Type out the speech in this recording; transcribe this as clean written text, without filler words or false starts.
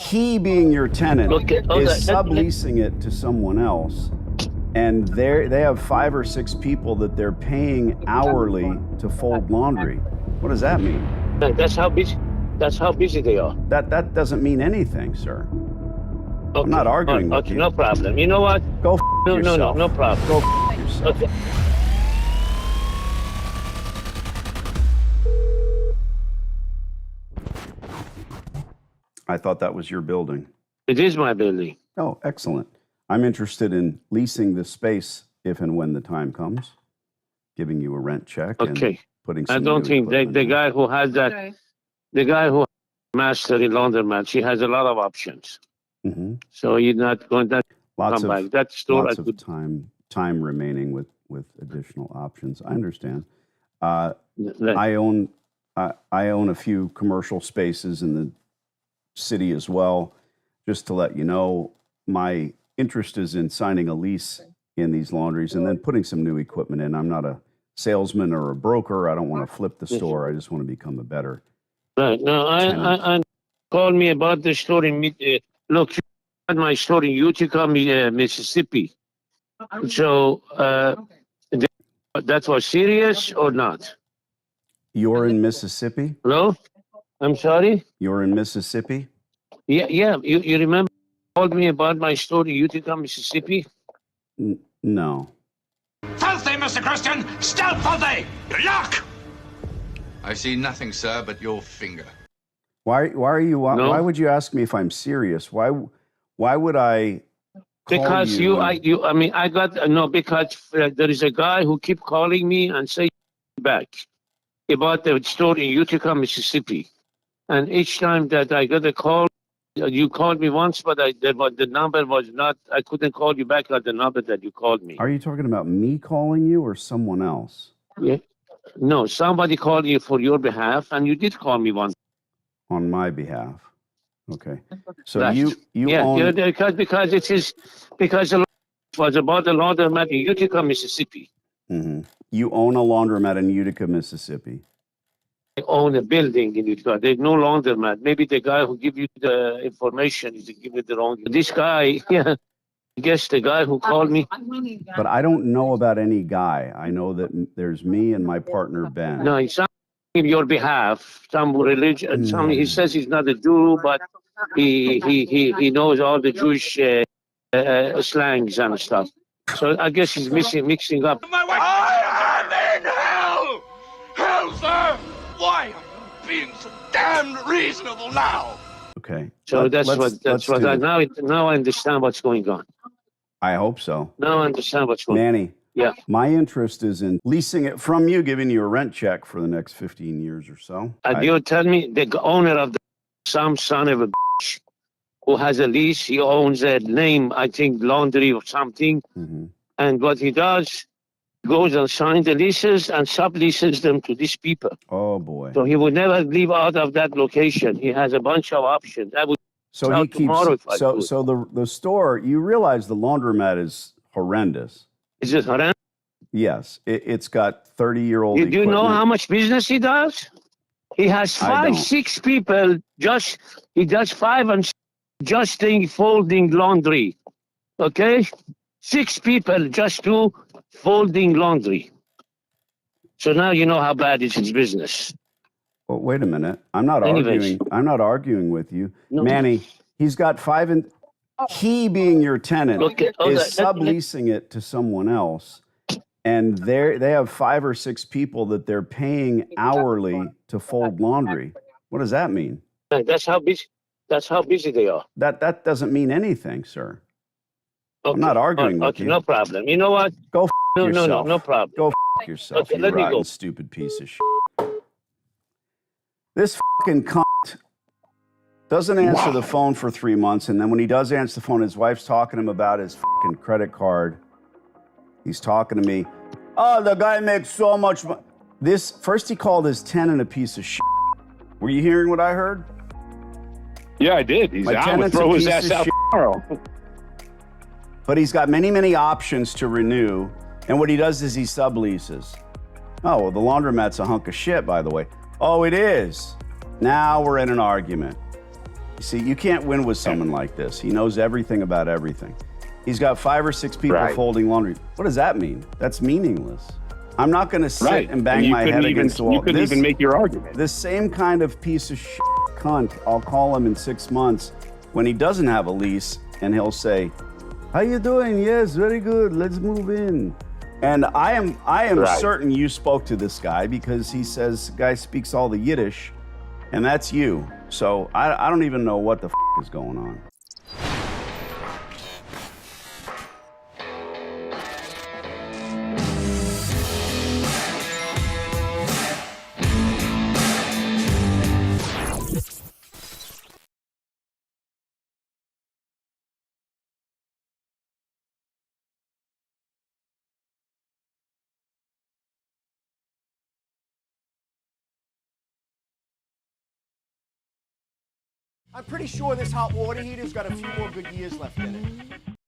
He, being your tenant, Okay. is subleasing it to someone else, and they have 5 or 6 people that they're paying hourly to fold laundry. What does that mean? That's how busy. That's how busy they are. That doesn't mean anything, sir. Okay. I'm not arguing with okay, you. No problem. You know what? Go No, yourself. no problem. Go yourself. Okay. I thought that was your building. It is my building. Oh, excellent. I'm interested in leasing the space if and when the time comes, giving you a rent check Okay. and putting some I don't new think the equipment in. guy who has that, the guy who master in Laundromats, he has a lot of options. Mm-hmm. So you're not going to Lots come of back. That store lots I of could. time remaining with additional options. I understand. Like, I own a few commercial spaces in the city as well. Just to let you know, my interest is in signing a lease in these laundries and then putting some new equipment in. I'm not a salesman or a broker. I don't want to flip the store. I just want to become a better right. No, I called me about the store in look, you had my store in Utica, Mississippi. So that was serious or not? You're in Mississippi? Hello? I'm sorry? You're in Mississippi? Yeah. You remember you called me about my store in Utica, Mississippi? No. Filthy, Mr. Christian! Still filthy! Look! I see nothing, sir, but your finger. Why are you? No. Why would you ask me if I'm serious? Why would I? Because I got no. Because there is a guy who keep calling me and say back about the store in Utica, Mississippi, and each time that I got a call, you called me once, but the number was not. I couldn't call you back at the number that you called me. Are you talking about me calling you or someone else? Yeah. No, somebody called you for your behalf, and you did call me once. On my behalf. Okay. So Right. you own because it was about the laundromat in Utica, Mississippi. Mm-hmm. You own a laundromat in Utica, Mississippi. I own a building in Utica. There's no laundromat. Maybe the guy who give you the information is giving it the wrong. This guy, yeah, I guess the guy who called me. But I don't know about any guy. I know that there's me and my partner Ben. No, he's on your behalf. Some religion. He says he's not a Jew, but he knows all the Jewish slangs and stuff. So I guess he's mixing up. I am in hell! Hell, sir! Why are you being so damned reasonable now? Okay. So that's what now I understand what's going on. I hope so. Now I understand what's going on. Manny. Yeah. My interest is in leasing it from you, giving you a rent check for the next 15 years or so. You tell me the owner of some son of a bitch who has a lease, he owns a name, I think Laundry or something. Mm-hmm. And what he does, goes and signs the leases and subleases them to these people. Oh boy. So he would never leave out of that location. He has a bunch of options. I would So he keeps the store, you realize the laundromat is horrendous. Is it horrendous? Yes, it's got 30-year-old Do you know how much business he does? He has 6 people. He does 5 and 6 just folding laundry. Okay, 6 people just do folding laundry. So now you know how bad is his business. Well, wait a minute. I'm not arguing. I'm not arguing with you, No. Manny. He's got 5 and he, being your tenant, is subleasing it to someone else, and they have 5 or 6 people that they're paying hourly to fold laundry. What does that mean? That's how busy. That's how busy they are. That doesn't mean anything, sir. Okay. I'm not arguing with you. No problem. You know what? Go No problem. Go yourself, Okay, you let me rotten, go. stupid piece of shit. This fucking cunt doesn't answer the phone for 3 months, and then when he does answer the phone, his wife's talking to him about his fucking credit card. He's talking to me. Oh, the guy makes so much money. First he called his tenant a piece of shit. Were you hearing what I heard? Yeah, I did. He's out to throw his ass out tomorrow. But he's got many, many options to renew, and what he does is he subleases. Oh, well, the laundromat's a hunk of shit, by the way. Oh, it is. Now we're in an argument. You see, you can't win with someone like this. He knows everything about everything. He's got 5 or 6 people folding laundry. What does that mean? That's meaningless. I'm not going to sit and bang my head against the wall. You couldn't even make your argument. The same kind of piece of shit cunt, I'll call him in 6 months when he doesn't have a lease, and he'll say, "How you doing? Yes, very good. Let's move in." And I am certain you spoke to this guy because he says the guy speaks all the Yiddish, and that's you. So I don't even know what the is going on. I'm pretty sure this hot water heater's got a few more good years left in it.